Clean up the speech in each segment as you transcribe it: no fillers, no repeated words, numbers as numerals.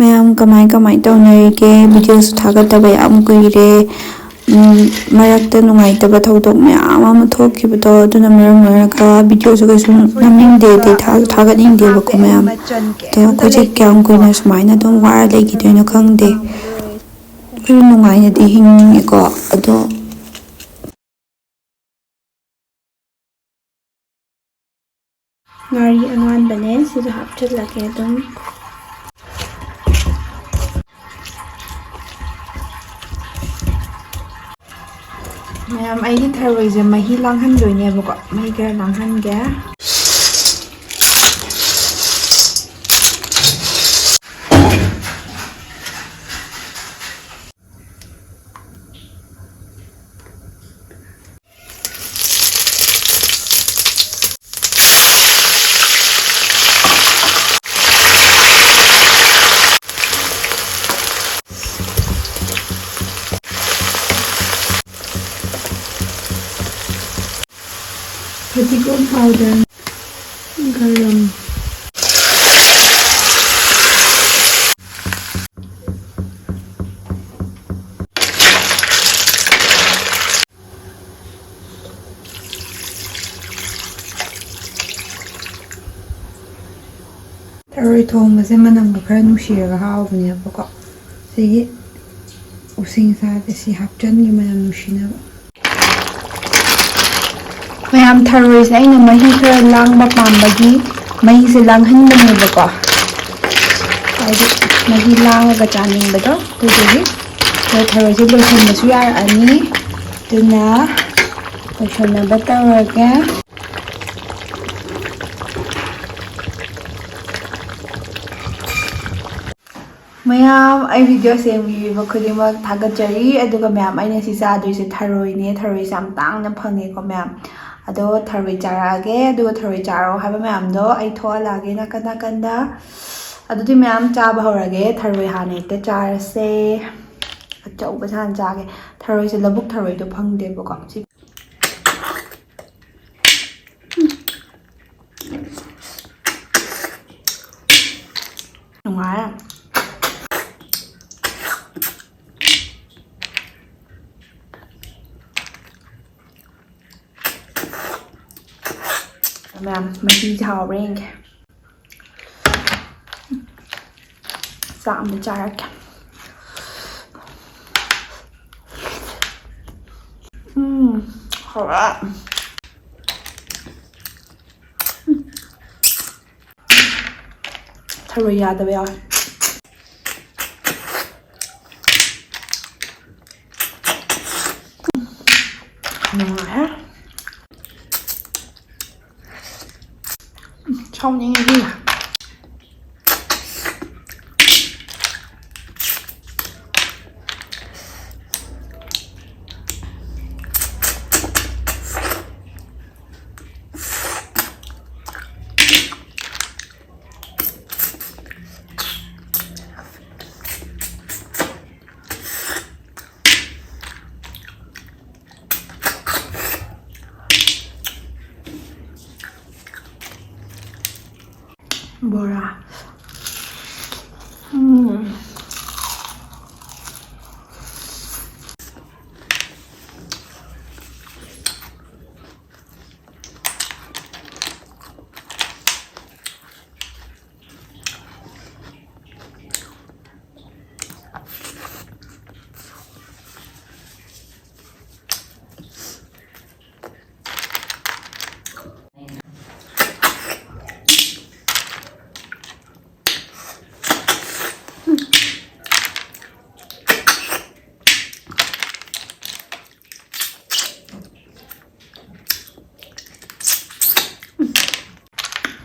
ꯃꯌꯥꯝ ꯀꯃꯥꯏ ꯇꯧꯅꯔꯤꯒꯦ? ꯚꯤꯗꯤꯑꯣꯁꯨ ꯊꯥꯒꯠꯇꯕ ꯌꯥꯝ ꯀꯨꯏꯔꯦ. ꯃꯔꯛꯇ ꯅꯨꯡꯉꯥꯏꯇꯕ ꯊꯧꯗꯣꯛ ꯃꯌꯥꯝ ꯑꯃ ꯊꯣꯛꯈꯤꯕꯗꯣ ꯑꯗꯨꯅ ꯃꯔꯝ ꯑꯣꯏꯔꯒ ꯚꯤꯗꯤꯑꯣꯁꯨ ꯀꯩꯁꯨ ꯅꯝꯅꯤꯡꯗꯦ, ꯊꯥꯒꯠꯅꯤꯡꯗꯦꯕꯀꯣ ꯃꯌꯥꯝ. ꯑꯗꯣ ꯑꯩꯈꯣꯏꯁꯦ ꯀꯌꯥꯝ ꯀꯨꯏꯅ ꯁꯨꯃꯥꯏꯅ ꯑꯗꯨꯝ ꯋꯥꯔ ꯂꯩꯈꯤꯗꯣꯏꯅꯣ ꯈꯪꯗꯦ. ꯑꯩꯈꯣꯏꯁꯨ ꯅꯨꯡꯉꯥꯏꯅꯗꯤ ꯍꯤꯡꯅꯤꯡꯉꯦꯀꯣ. ꯑꯗꯣ ꯉꯥꯔꯤ ꯑꯉꯥꯟꯕꯅꯦ, ꯁꯤꯁꯨ ꯍꯥꯞꯆꯤꯜꯂꯒꯦ ꯑꯗꯨꯝ. ꯃꯌꯥꯝ ꯑꯩꯒꯤ ꯊꯔꯣꯏꯁꯦ ꯃꯍꯤ ꯂꯥꯡꯍꯟꯗꯣꯏꯅꯦꯕꯀꯣ. ꯃꯍꯤ ꯈꯔ ꯂꯥꯡꯍꯟꯒꯦ. Khudingmak powder, garam, ꯊꯔꯣꯏ ꯊꯣꯡꯕꯁꯦ ꯃꯅꯝꯒ ꯈꯔ ꯅꯨꯡꯁꯤꯔꯒ ꯍꯥꯎꯕꯅꯦꯕꯀꯣ. ꯁꯤꯒꯤ ꯎꯁꯤꯡꯁꯥꯁꯦ ꯁꯤ ꯍꯥꯞꯆꯟꯒꯤ ꯃꯅꯝ ꯅꯨꯡꯁꯤꯅꯕ. ꯃꯌꯥꯝ ꯊꯔꯣꯏꯁꯦ ꯑꯩꯅ ꯃꯍꯤ ꯈꯔ ꯂꯥꯡꯕ ꯄꯥꯝꯕꯒꯤ ꯃꯍꯤꯁꯦ ꯂꯥꯡꯍꯟꯕꯅꯦꯕꯀꯣ. ꯍꯥꯏꯗꯤ ꯃꯍꯤ ꯂꯥꯡꯉꯒ ꯆꯥꯅꯤꯡꯕꯗꯣ, ꯑꯗꯨꯗꯨꯒꯤ. ꯊꯔꯣꯏꯁꯦ ꯂꯣꯏꯁꯤꯟꯕꯁꯨ ꯌꯥꯔꯛꯑꯅꯤ. ꯑꯗꯨꯅ ꯂꯣꯏꯁꯤꯟꯅꯕ ꯇꯧꯔꯒꯦ. ꯃꯌꯥꯝ ꯑꯩ ꯚꯤꯗꯤꯑꯣ ꯌꯦꯡꯕꯤꯕ ꯈꯨꯗꯤꯡꯃꯛ ꯊꯥꯒꯠꯆꯔꯤ. ꯑꯗꯨꯒ ꯃꯌꯥꯝ ꯑꯩꯅ ꯁꯤ ꯆꯥꯗꯣꯏꯁꯦ ꯊꯔꯣꯏꯅꯦ. ꯊꯔꯣꯏꯁꯦ ꯌꯥꯝ ꯇꯥꯡꯅ ꯐꯪꯉꯦꯀꯣ ꯃꯌꯥꯝ. ꯑꯗꯣ ꯊꯔꯣꯏ ꯆꯥꯔꯛꯑꯒꯦ. ꯑꯗꯨꯒ ꯊꯔꯣꯏ ꯆꯥꯔꯣ ꯍꯥꯏꯕ ꯃꯌꯥꯝꯗꯣ ꯑꯩ ꯊꯣꯛꯍꯜꯂꯛꯑꯒꯦ ꯅꯥꯀꯟꯗ. ꯑꯗꯨꯗꯤ ꯃꯌꯥꯝ ꯆꯥꯕ ꯍꯧꯔꯒꯦ. ꯊꯔꯣꯏ ꯍꯥꯟꯅ ꯍꯦꯛꯇ ꯆꯥꯔꯁꯦ. ꯑꯆꯧꯕꯁꯦ ꯍꯥꯟꯅ ꯆꯥꯒꯦ. ꯊꯔꯣꯏꯁꯦ ꯂꯧꯕꯨꯛ ꯊꯔꯣꯏꯗꯣ ꯐꯪꯗꯦꯕꯀꯣ. ꯅꯨꯡꯉꯥꯏꯔꯦ. ꯃꯌꯥꯝ ꯃꯍꯤꯁꯦ ꯍꯥꯎꯕ꯭ꯔꯥ ꯌꯦꯡꯒꯦ. ꯆꯥꯛ ꯑꯃ ꯆꯥꯔꯛꯀꯦ. ꯍꯥꯎꯔꯦ. ꯊꯔꯣꯏ ꯌꯥꯗꯕ ꯌꯥꯎꯋꯦ. ꯅꯨꯡꯉꯥꯏꯔꯦ. ꯁꯥꯎꯅꯤꯡꯉꯦ. ꯕꯣꯔꯥ.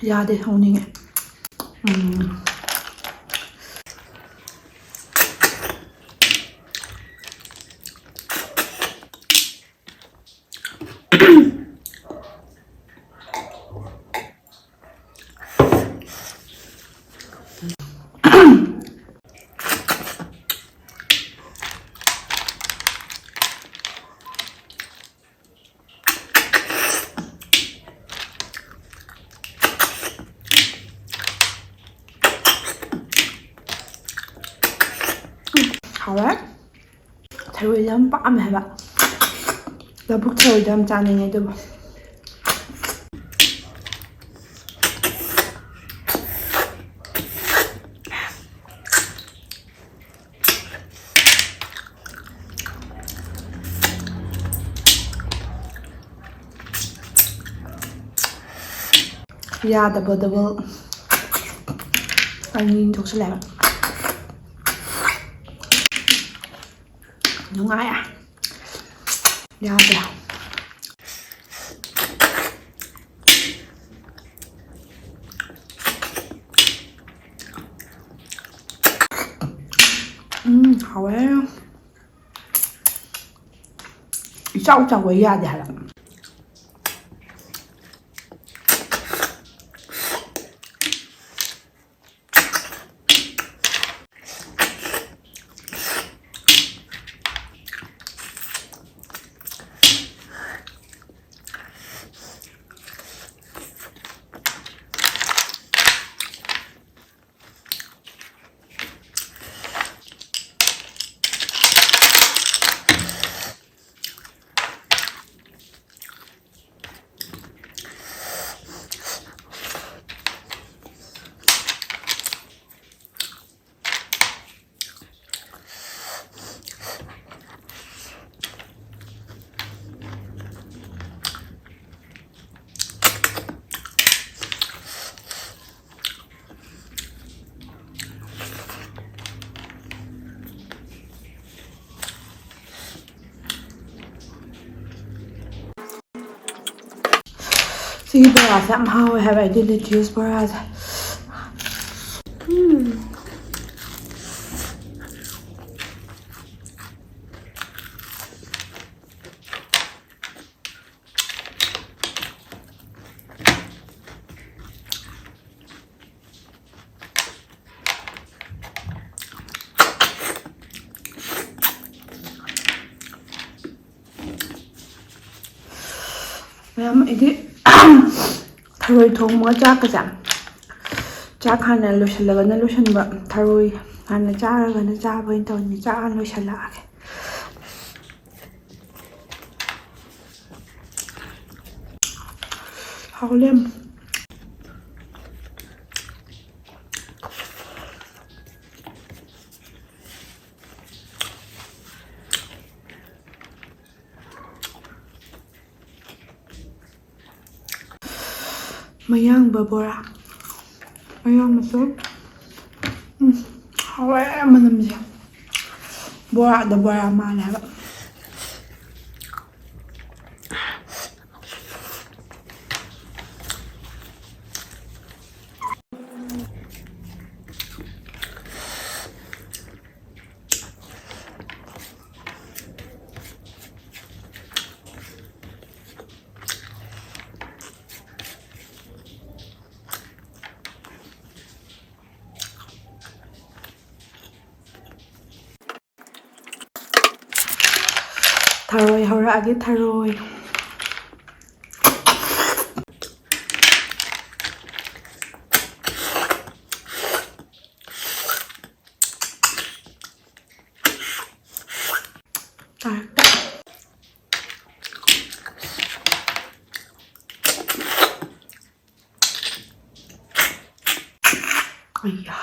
ꯌꯥꯗꯦ, ꯁꯥꯎꯅꯤꯡꯉꯦ. 하오we tharoi ꯌꯥꯝ ꯄꯥꯝꯃꯦ ꯍꯥꯏꯕ ꯂꯧꯕꯨꯛ ꯊꯔꯣꯏꯗꯣ ꯌꯥꯝ ꯆꯥꯅꯤꯡꯉꯦ ꯑꯗꯨꯕꯨ ꯌꯥꯗꯕꯗꯕꯨ ꯑꯅꯤ ꯊꯣꯛꯆꯜꯂꯦꯕ ꯅꯨꯡꯉꯥꯏ ꯌꯥꯗ꯭ꯔꯦ 하오we 이चाउ चाउ यादे हारा ꯁꯤꯒꯤ ꯕꯣꯔꯥꯁꯦ ꯌꯥꯝ ꯍꯥꯎꯋꯦ ꯍꯥꯏꯕ ꯑꯩꯗꯤ ꯂꯤꯆꯤꯁ ꯕꯣꯔꯥꯁꯦ ꯃꯌꯥꯝ ꯑꯩꯗꯤ ꯊꯔꯣꯏ ꯊꯣꯡꯕꯒ ꯆꯥꯛꯀꯁꯦ ꯆꯥꯛ ꯍꯥꯟꯅ ꯂꯣꯏꯁꯤꯜꯂꯒꯅ ꯂꯣꯏꯁꯤꯟꯕ ꯊꯔꯣꯏ ꯍꯥꯟꯅ ꯆꯥꯔꯒꯅ ꯆꯥꯕ ꯑꯣꯏꯅ ꯇꯧꯅꯤ ꯆꯥꯛ ꯍꯥꯟꯅ ꯂꯣꯏꯁꯤꯜꯂꯛꯑꯒꯦ ꯍꯥꯎꯂꯦꯝ ꯃꯌꯥꯡꯕ ꯕꯣꯔꯥ ꯃꯌꯥꯡꯕꯁꯨ ꯍꯥꯎꯋꯦ ꯃꯅꯝꯁꯦ ꯕꯣꯔꯥꯗ ꯕꯣꯔꯥ ꯃꯥꯜꯂꯦ ꯍꯥꯏꯕ ꯊꯔꯣꯏ ꯍꯧꯔꯛꯑꯒꯦ ꯊꯔꯣꯏ ꯑꯩꯌꯥ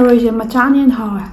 Tharoi macana yen haowe.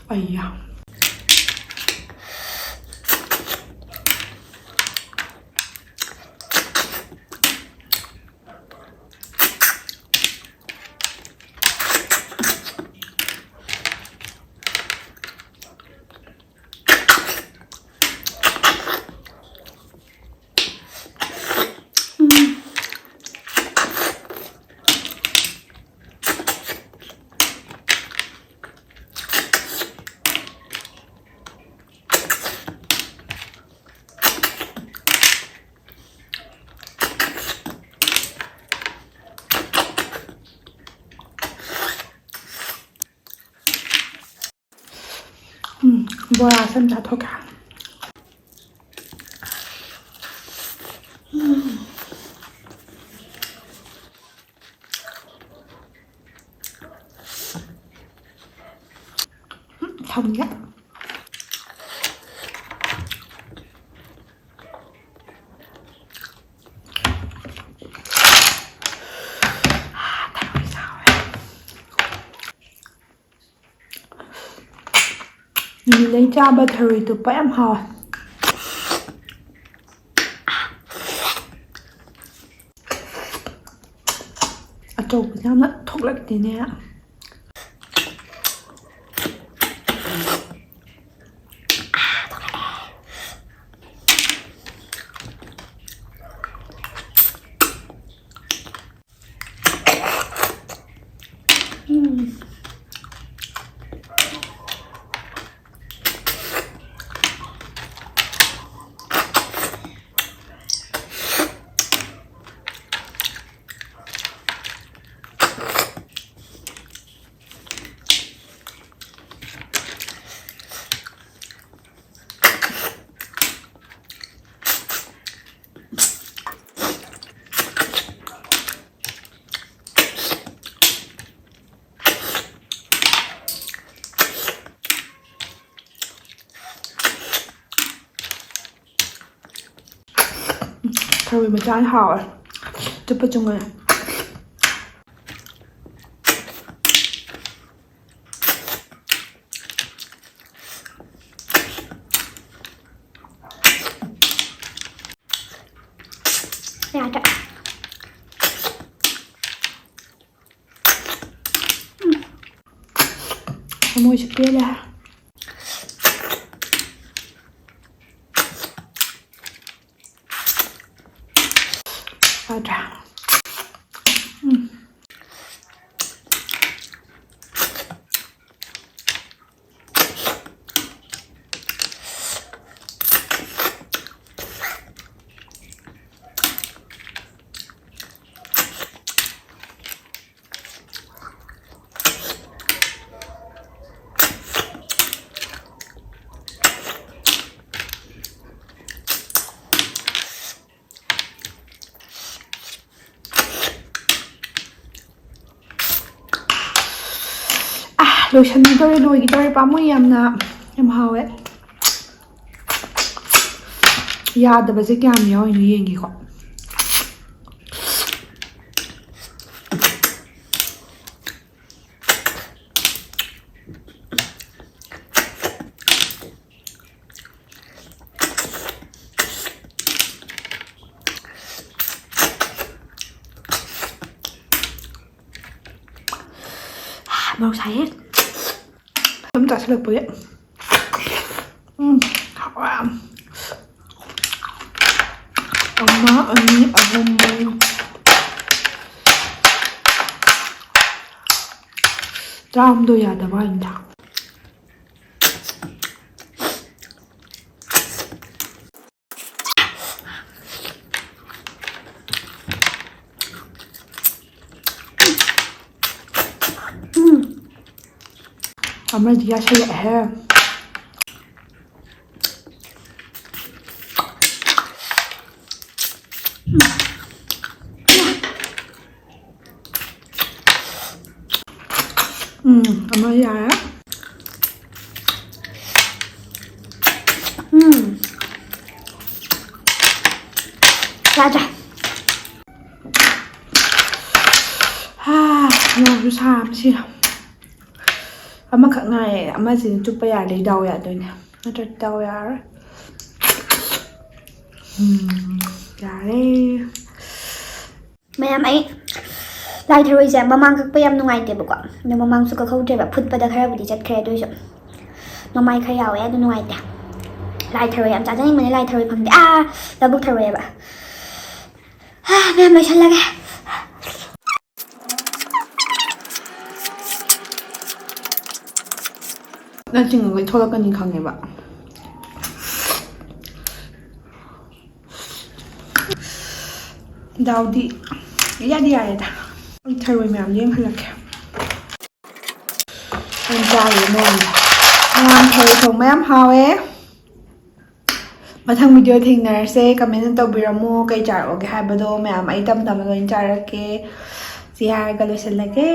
Ayah. Bora xem giá thôi cả. Thông nhất. Lấy chaba thari thongba em haowe. Achouba yamna thoklakdene. Tharoi macana haowe. Cepat cungai. Ini ada. Mau sepeda. Ada. Loisandore loigidore pamoy yam haowe. Yadabase kyam yawino yengiko. Mau xay hết. Chúng ta sẽ được bữa. Haowe. 엄마 언니 아범모. 다음도 야다바입니다. ꯑꯃꯗꯤ ꯌꯥꯁꯜꯂꯛꯑꯦ ꯑꯃ ꯌꯥꯔꯦ ꯌꯥꯗ꯭ꯔꯦ ꯅꯣꯡꯁꯨ ꯁꯥꯕꯁꯤꯔ ꯑꯃꯈꯛ ꯉꯥꯏꯔꯦ ꯑꯃꯁꯤꯅ ꯆꯨꯞꯄ ꯌꯥꯔꯗꯤ ꯗꯥꯎ ꯌꯥꯗꯣꯏꯅꯦ ꯅꯠꯇ꯭ꯔꯗꯤ ꯗꯥꯎ ꯌꯥꯔꯣꯏ ꯌꯥꯔꯦ ꯃꯌꯥꯝ ꯑꯩ ꯂꯥꯏ ꯊꯔꯣꯏꯁꯦ ꯃꯃꯥꯡ ꯀꯛꯄ ꯌꯥꯝ ꯅꯨꯡꯉꯥꯏꯇꯦꯕꯀꯣ ꯑꯗꯣ ꯃꯃꯥꯡꯁꯨ ꯀꯛꯍꯧꯗ꯭ꯔꯦꯕ ꯐꯨꯠꯄꯗ ꯈꯔꯕꯨꯗꯤ ꯆꯠꯈ꯭ꯔꯦ ꯑꯗꯨꯏꯁꯨ ꯃꯃꯥꯏ ꯈꯔ ꯌꯥꯎꯋꯦ ꯑꯗꯨ ꯅꯨꯡꯉꯥꯏꯇꯦ ꯂꯥꯏ ꯊꯔꯣꯏ ꯌꯥꯝ ꯆꯥꯖꯅꯤꯡꯕꯅꯦ ꯂꯥꯏ ꯊꯔꯣꯏ ꯐꯪꯗꯦ ꯂꯧꯕꯨꯛ ꯊꯔꯣꯏꯑꯕ ꯃꯌꯥꯝ ꯂꯣꯏꯁꯜꯂꯒꯦ ꯅꯪ ꯆꯤꯡꯉꯒ ꯊꯣꯛꯂꯛꯀꯅꯤ ꯈꯪꯉꯦꯕ ꯗꯥꯎꯗꯤ ꯌꯥꯗꯤ ꯌꯥꯔꯦꯗ ꯑꯩ ꯊꯔꯣꯏ ꯃꯌꯥꯝ ꯌꯦꯡꯍꯜꯂꯛꯀꯦ ꯌꯥꯝ ꯆꯥꯔꯦ ꯃꯌꯥꯝ ꯊꯔꯣꯏ ꯊꯣꯡꯕ ꯌꯥꯝ ꯍꯥꯎꯋꯦ ꯃꯊꯪ ꯚꯤꯗꯤꯑꯣ ꯊꯦꯡꯅꯔꯁꯦ ꯀꯃꯦꯟ ꯇꯧꯕꯤꯔꯝꯃꯨ ꯀꯩ ꯆꯥꯔꯛꯑꯣꯒꯦ ꯍꯥꯏꯕꯗꯣ ꯃꯌꯥꯝ ꯑꯩ ꯇꯞ ꯇꯞꯅ ꯂꯣꯏꯅ ꯆꯥꯔꯛꯀꯦ ꯁꯤ ꯍꯥꯏꯔꯒ ꯂꯣꯏꯁꯤꯜꯂꯒꯦ